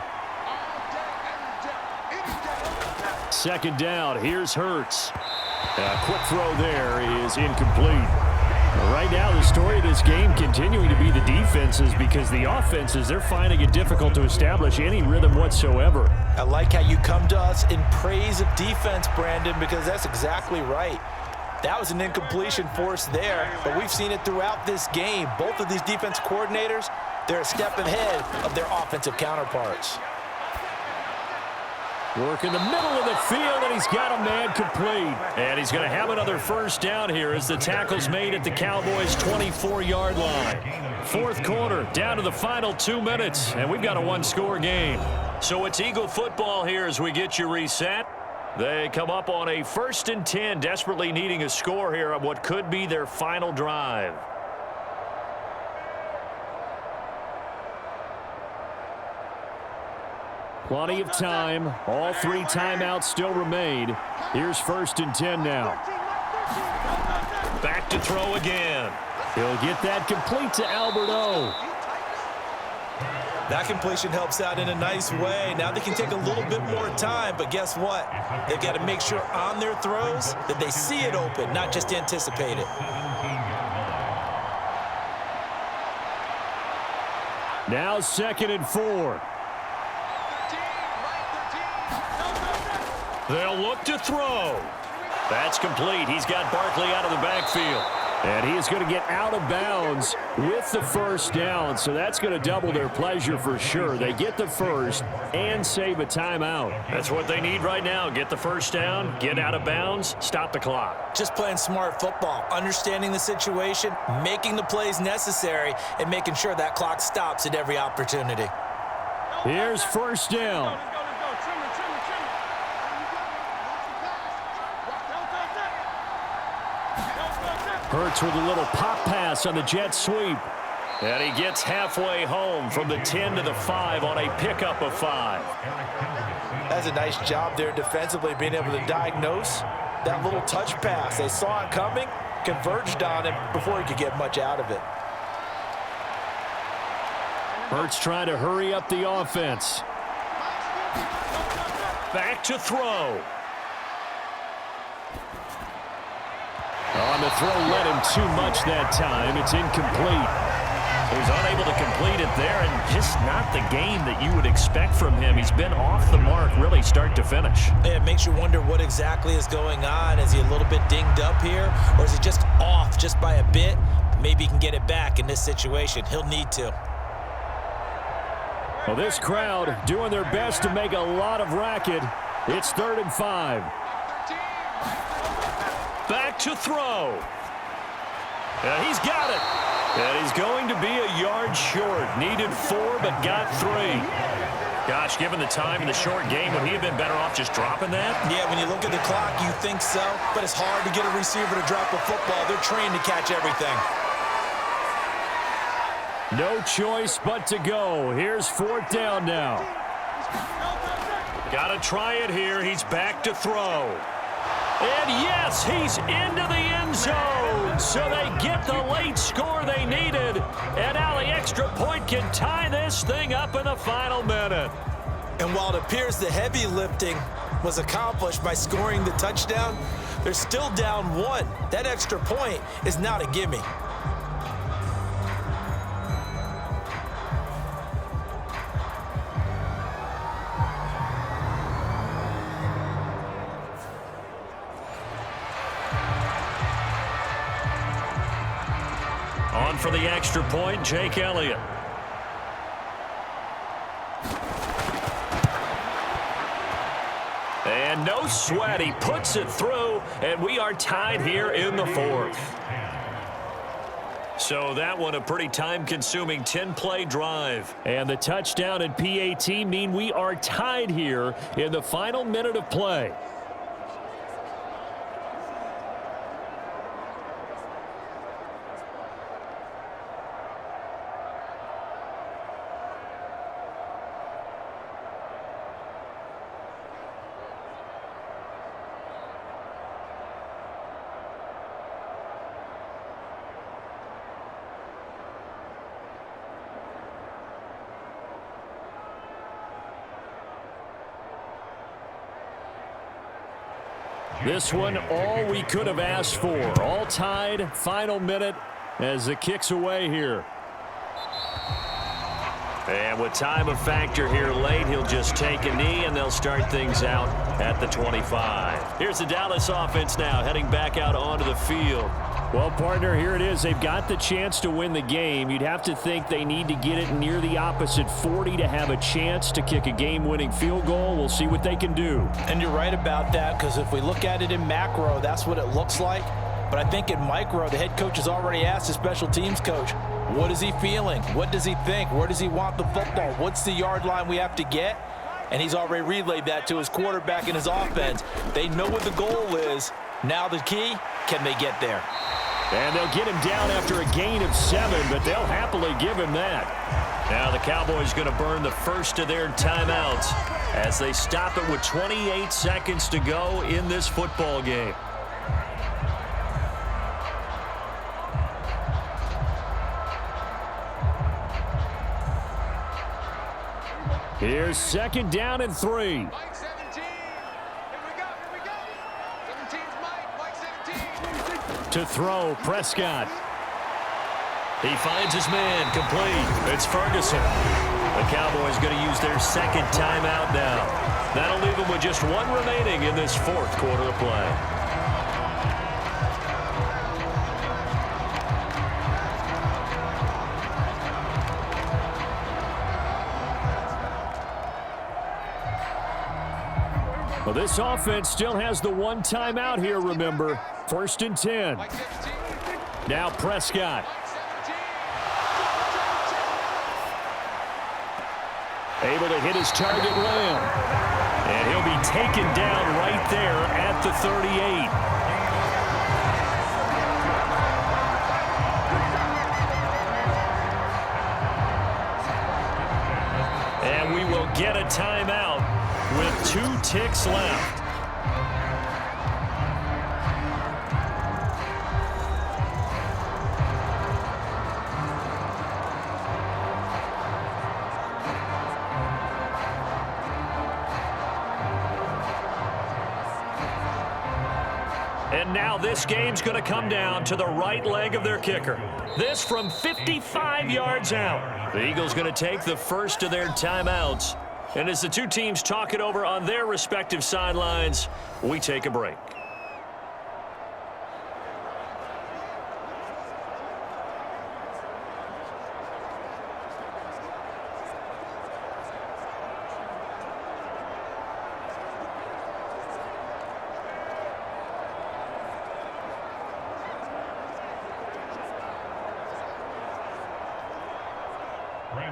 G: 2nd down. Here's Hurts. A quick throw there is incomplete. Right now, the story of this game continuing to be the defense. defenses because the offenses, they're finding it difficult to establish any rhythm whatsoever.
C: I like how you come to us in praise of defense, Brandon, because that's exactly right. That was an incompletion forced there, but we've seen it throughout this game. Both of these defense coordinators, they're a step ahead of their offensive counterparts.
G: Work in the middle of the field, and he's got a man complete.
B: And he's going to have another first down here as the tackle's made at the Cowboys' 24-yard line. Fourth quarter, down to the final 2 minutes, and we've got a one-score game. So it's Eagle football here as we get you reset. They come up on a 1st and 10, desperately needing a score here on what could be their final drive.
G: Plenty of time. All 3 timeouts still remain. Here's 1st and 10 now.
B: Back to throw again.
G: He'll get that complete to Albert O.
E: That completion helps out in a nice way. Now they can take a little bit more time, but guess what? They've got to make sure on their throws that they see it open, not just anticipate it.
G: Now 2nd and 4.
B: They'll look to throw. That's complete. He's got Barkley out of the backfield.
G: And he is going to get out of bounds with the first down, so that's going to double their pleasure for sure. They get the first and save a timeout.
B: That's what they need right now. Get the first down, get out of bounds, stop the clock.
E: Just playing smart football, understanding the situation, making the plays necessary, and making sure that clock stops at every opportunity.
G: Here's first down. Hurts with a little pop pass on the jet sweep.
B: And he gets halfway home from the 10 to the 5 on a pickup of 5.
C: That's a nice job there defensively, being able to diagnose that little touch pass. They saw it coming, converged on him before he could get much out of it.
G: Hurts trying to hurry up the offense.
B: Back to throw.
G: On the throw, led him too much that time. It's incomplete.
B: He was unable to complete it there, and just not the game that you would expect from him. He's been off the mark really start to finish.
E: Yeah, it makes you wonder what exactly is going on. Is he a little bit dinged up here, or is he just off just by a bit? Maybe he can get it back in this situation. He'll need to.
G: Well, this crowd doing their best to make a lot of racket. It's 3rd and 5.
B: Back to throw. And he's got it. And he's going to be a yard short. Needed 4, but got 3. Gosh, given the time in the short game, would he have been better off just dropping that?
E: Yeah, when you look at the clock, you think so. But it's hard to get a receiver to drop a football. They're trained to catch everything.
G: No choice but to go. Here's 4th down now.
B: Got to try it here. He's back to throw. And yes, he's into the end zone. So they get the late score they needed. And now the extra point can tie this thing up in the final minute.
E: And while it appears the heavy lifting was accomplished by scoring the touchdown, they're still down 1. That extra point is not a gimme.
B: On for the extra point, Jake Elliott. And no sweat, he puts it through, and we are tied here in the 4th. So that one a pretty time-consuming 10-play drive.
G: And the touchdown and PAT mean we are tied here in the final minute of play. This one, all we could have asked for. All tied, final minute as the kick's away here.
B: And with time a factor here late, he'll just take a knee, and they'll start things out at the 25. Here's the Dallas offense now, heading back out onto the field.
G: Well, partner, here it is. They've got the chance to win the game. You'd have to think they need to get it near the opposite 40 to have a chance to kick a game-winning field goal. We'll see what they can do.
C: And you're right about that, because if we look at it in macro, that's what it looks like. But I think in micro, the head coach has already asked the special teams coach, what is he feeling? What does he think? Where does he want the football? What's the yard line we have to get? And he's already relayed that to his quarterback and his offense. They know what the goal is. Now the key, can they get there?
G: And they'll get him down after a gain of 7, but they'll happily give him that.
B: Now the Cowboys going to burn the first of their timeouts as they stop it with 28 seconds to go in this football game.
G: Here's 2nd down and 3.
D: Mike 17. Here we go. 17's Mike 17.
G: To throw, Prescott.
B: He finds his man, complete. It's Ferguson. The Cowboys going to use their 2nd timeout now. That'll leave them with just 1 remaining in this 4th quarter of play.
G: Well, this offense still has the 1 timeout here, remember. 1st and 10.
D: Mike 17.
G: Now Prescott. Able to hit his target Lamb.
B: And he'll be taken down right there at the 38. And we will get a timeout with 2 ticks left. And now this game's going to come down to the right leg of their kicker. This from 55 yards out. The Eagles going to take the first of their timeouts. And as the two teams talk it over on their respective sidelines, we take a break.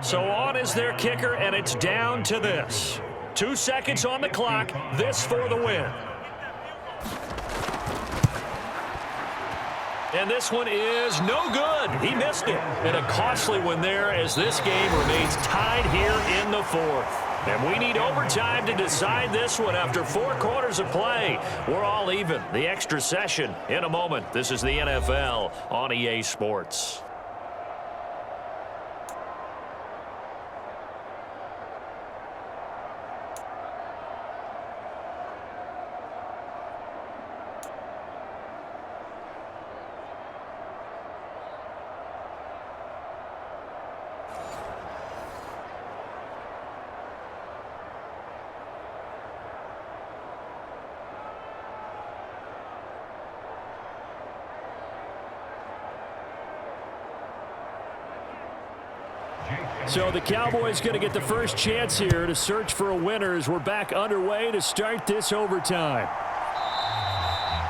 B: So on is their kicker, and it's down to this. 2 seconds on the clock. This for the win. And this one is no good. He missed it. And a costly one there as this game remains tied here in the 4th. And we need overtime to decide this one after 4 quarters of play. We're all even. The extra session in a moment. This is the NFL on EA Sports.
G: So the Cowboys going to get the first chance here to search for a winner as we're back underway to start this overtime.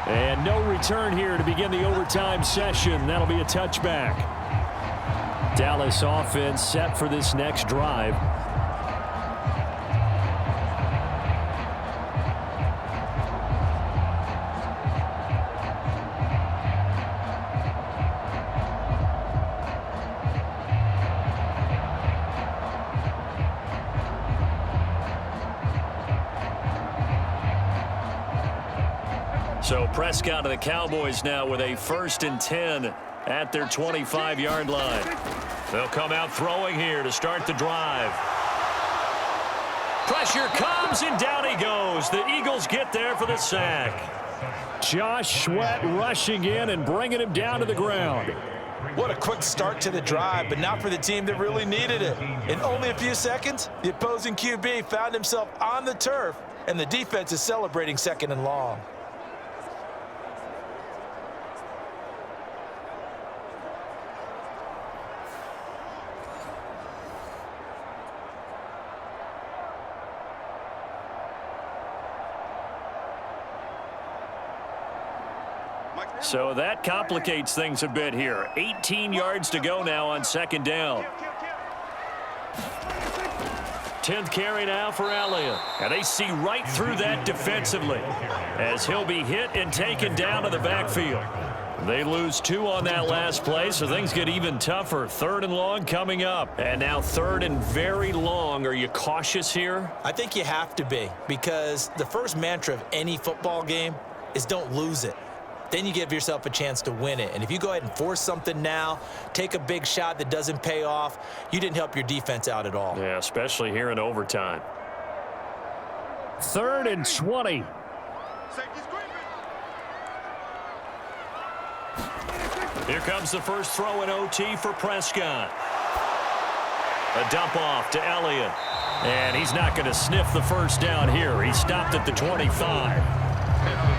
G: And no return here to begin the overtime session. That'll be a touchback. Dallas offense set for this next drive.
B: So Prescott of the Cowboys now with a 1st and 10 at their 25-yard line. They'll come out throwing here to start the drive. Pressure comes, and down he goes. The Eagles get there for the sack.
G: Josh Sweat rushing in and bringing him down to the ground.
C: What a quick start to the drive, but not for the team that really needed it. In only a few seconds, the opposing QB found himself on the turf, and the defense is celebrating 2nd and long.
G: So that complicates things a bit here. 18 yards to go now on 2nd down. 10th carry now for Elliott. And they see right through that defensively as he'll be hit and taken down to the backfield. They lose 2 on that last play, so things get even tougher. 3rd and long coming up. And now 3rd and very long. Are you cautious here?
E: I think you have to be, because the first mantra of any football game is don't lose it. Then you give yourself a chance to win it. And if you go ahead and force something now, take a big shot that doesn't pay off, you didn't help your defense out at all.
G: Yeah, especially here in overtime. 3rd and 20. Here comes the first throw in OT for Prescott. A dump off to Elliott. And he's not going to sniff the first down here. He stopped at the 25.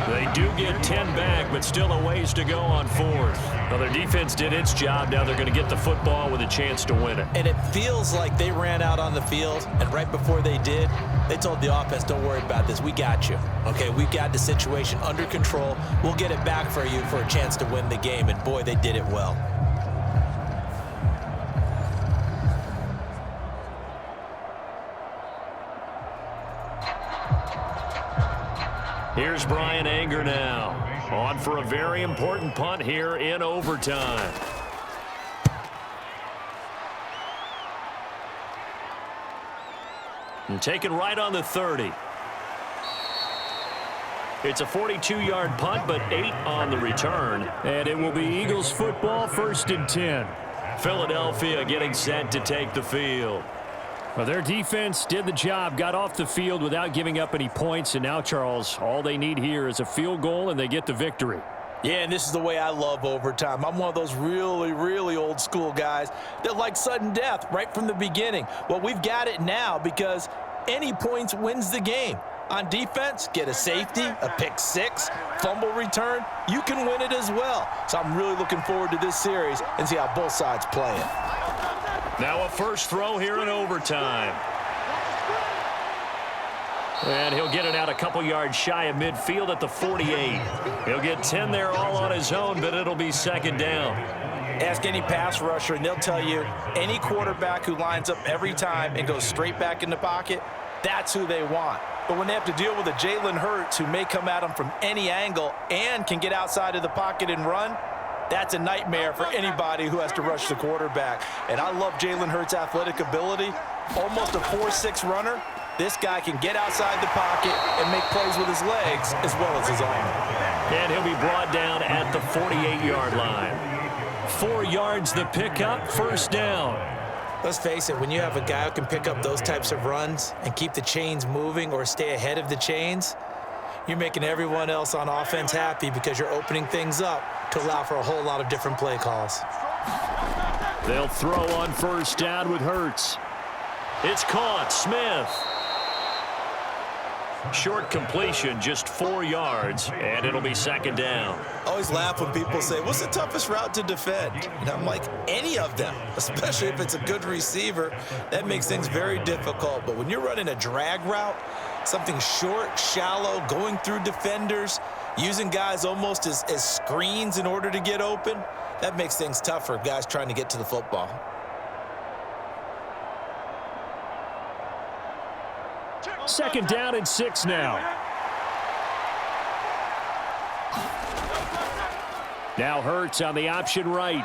G: They do get 10 back, but still a ways to go on 4th. Well, their defense did its job. Now they're going to get the football with a chance to win it.
E: And it feels like they ran out on the field, and right before they did, they told the offense, don't worry about this. We got you. Okay, we've got the situation under control. We'll get it back for you for a chance to win the game. And, boy, they did it well.
G: Here's Brian Anger now, on for a very important punt here in overtime. And taken right on the 30. It's a 42-yard punt, but 8 on the return. And it will be Eagles football, 1st and 10. Philadelphia getting set to take the field.
B: Well, their defense did the job, got off the field without giving up any points. And now, Charles, all they need here is a field goal, and they get the victory.
C: Yeah, and this is the way I love overtime. I'm one of those really, really old school guys that like sudden death right from the beginning. Well, we've got it now because any points wins the game. On defense, get a safety, a pick 6, fumble return, you can win it as well. So I'm really looking forward to this series and see how both sides play it.
G: Now a first throw here in overtime. And he'll get it out a couple yards shy of midfield at the 48. He'll get 10 there all on his own, but it'll be 2nd down.
C: Ask any pass rusher, and they'll tell you any quarterback who lines up every time and goes straight back in the pocket, that's who they want. But when they have to deal with a Jalen Hurts who may come at them from any angle and can get outside of the pocket and run, that's a nightmare for anybody who has to rush the quarterback. And I love Jalen Hurts' athletic ability. Almost a 4.6 runner. This guy can get outside the pocket and make plays with his legs as well as his arm.
G: And he'll be brought down at the 48-yard line. 4 yards the pickup, 1st down.
E: Let's face it, when you have a guy who can pick up those types of runs and keep the chains moving or stay ahead of the chains, you're making everyone else on offense happy because you're opening things up to allow for a whole lot of different play calls.
G: They'll throw on 1st down with Hurts. It's caught. Smith. Short completion, just 4 yards, and it'll be 2nd down.
E: I always laugh when people say, what's the toughest route to defend? And I'm like, any of them, especially if it's a good receiver. That makes things very difficult. But when you're running a drag route, something short, shallow, going through defenders, using guys almost as screens in order to get open, that makes things tough for guys trying to get to the football.
B: Second down and 6 now. Now Hurts on the option right.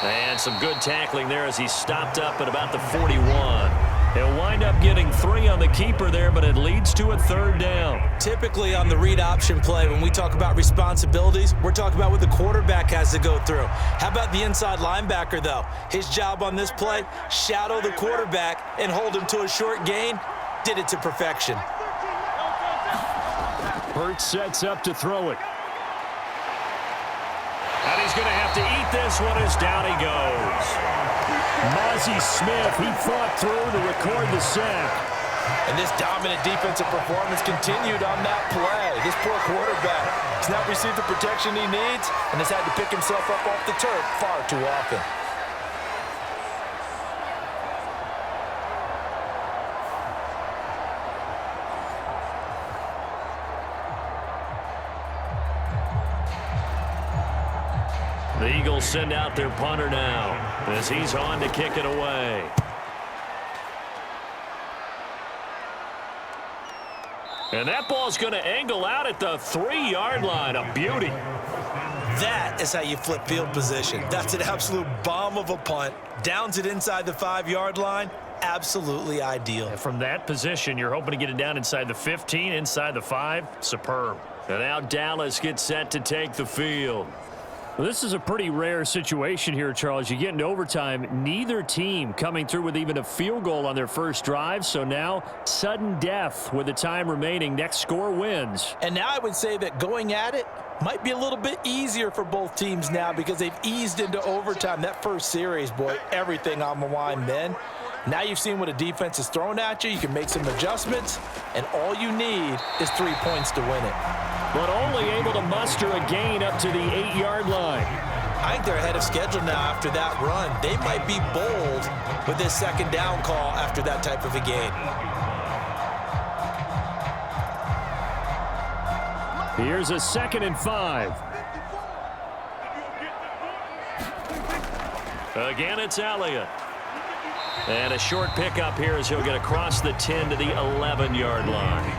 G: And some good tackling there as he stopped up at about the 41. He'll wind up getting 3 on the keeper there, but it leads to a 3rd down.
E: Typically on the read option play, when we talk about responsibilities, we're talking about what the quarterback has to go through. How about the inside linebacker, though? His job on this play, shadow the quarterback and hold him to a short gain. Did it to perfection.
B: Hurts sets up to throw it.
G: And
B: is going to have to eat this one as down he goes. Mozzie Smith, he fought through to record the sack.
C: And this dominant defensive performance continued on that play. This poor quarterback has not received the protection he needs and has had to pick himself up off the turf far too often.
B: The Eagles send out their punter now as he's on to kick it away. And that ball's going to angle out at the 3-yard line. A beauty.
E: That is how you flip field position. That's an absolute bomb of a punt. Downs it inside the 5-yard line. Absolutely ideal.
B: And from that position, you're hoping to get it down inside the 15, inside the 5. Superb. And now Dallas gets set to take the field. Well, this is a pretty rare situation here, Charles. You get into overtime, neither team coming through with even a field goal on their first drive. So now, sudden death with the time remaining. Next score wins.
C: And now I would say that going at it might be a little bit easier for both teams now because they've eased into overtime. That first series, boy, everything on the line then. Now you've seen what a defense is thrown at you. You can make some adjustments, and all you need is 3 points to win it.
B: But only able to muster a gain up to the 8-yard line.
E: I think they're ahead of schedule now after that run. They might be bold with this second down call after that type of a gain.
B: Here's a 2nd and 5. Again, it's Elliott. And a short pickup here as he'll get across the 10 to the 11-yard line.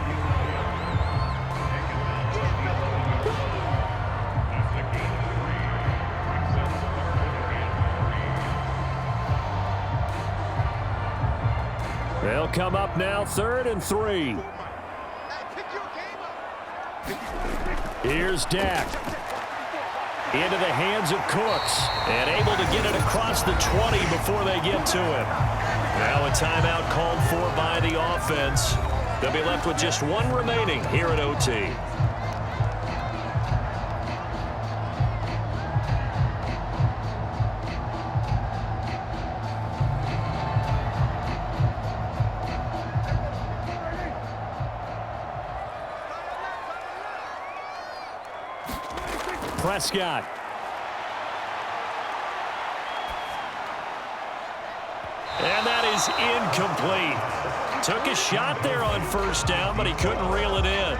B: They'll come up now, 3rd and 3. Here's Dak. Into the hands of Cooks. And able to get it across the 20 before they get to him. Now a timeout called for by the offense. They'll be left with just one remaining here at OT. Prescott. And that is incomplete. Took a shot there on first down, but he couldn't reel it in.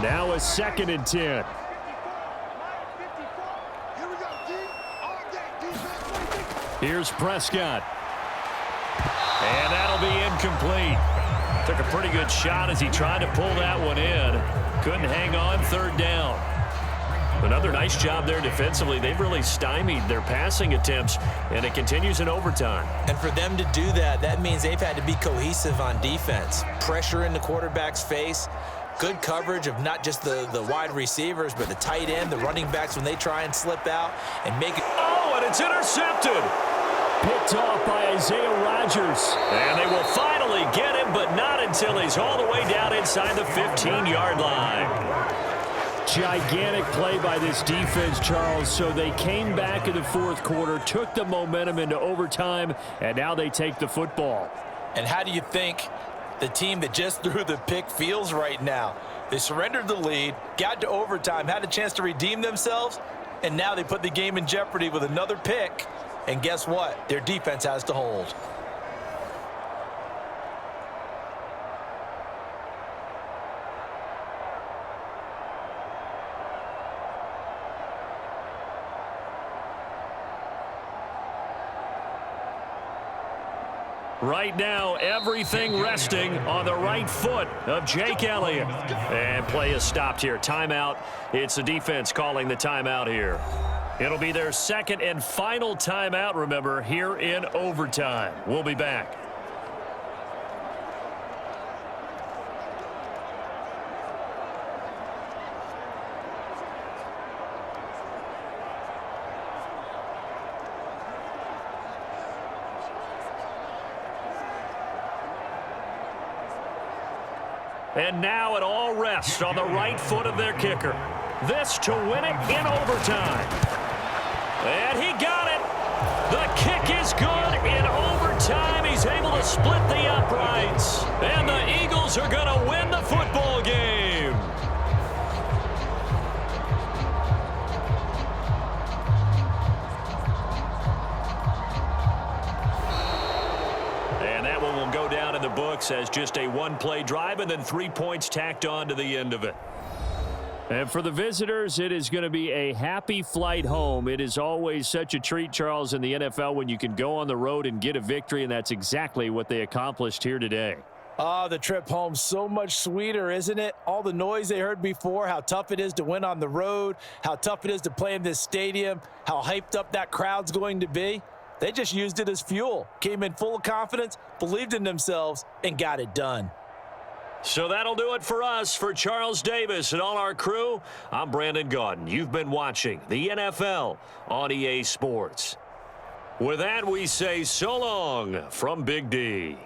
B: Now a 2nd and 10. Here's Prescott. And that'll be incomplete. Took a pretty good shot as he tried to pull that one in. Couldn't hang on, 3rd down. Another nice job there defensively. They've really stymied their passing attempts, and it continues in overtime.
E: And for them to do that, that means they've had to be cohesive on defense. Pressure in the quarterback's face. Good coverage of not just the wide receivers, but the tight end, the running backs when they try and slip out and make it.
B: Oh, and it's intercepted. Picked off by Isaiah Rodgers. And they will finally get him, but not until he's all the way down inside the 15-yard line. Gigantic play by this defense, Charles. So they came back in the 4th quarter, took the momentum into overtime, and now they take the football.
C: And how do you think the team that just threw the pick feels right now? They surrendered the lead, got to overtime, had a chance to redeem themselves, and now they put the game in jeopardy with another pick. And guess what? Their defense has to hold.
B: Right now, everything resting on the right foot of Jake Elliott. And play is stopped here. Timeout. It's the defense calling the timeout here. It'll be their 2nd and final timeout, remember, here in overtime. We'll be back. And now it all rests on the right foot of their kicker. This to win it in overtime. And he got it. The kick is good in overtime. He's able to split the uprights. And the Eagles are going to win the football game. And that one will go down in the books as just a one-play drive and then 3 points tacked on to the end of it. And for the visitors, it is going to be a happy flight home. It is always such a treat, Charles, in the NFL when you can go on the road and get a victory, and that's exactly what they accomplished here today.
C: Oh, the trip home, so much sweeter, isn't it? All the noise they heard before, how tough it is to win on the road, how tough it is to play in this stadium, how hyped up that crowd's going to be. They just used it as fuel, came in full of confidence, believed in themselves, and got it done.
B: So that'll do it for us. For Charles Davis and all our crew, I'm Brandon Gaudin. You've been watching the NFL on EA Sports. With that, we say so long from Big D.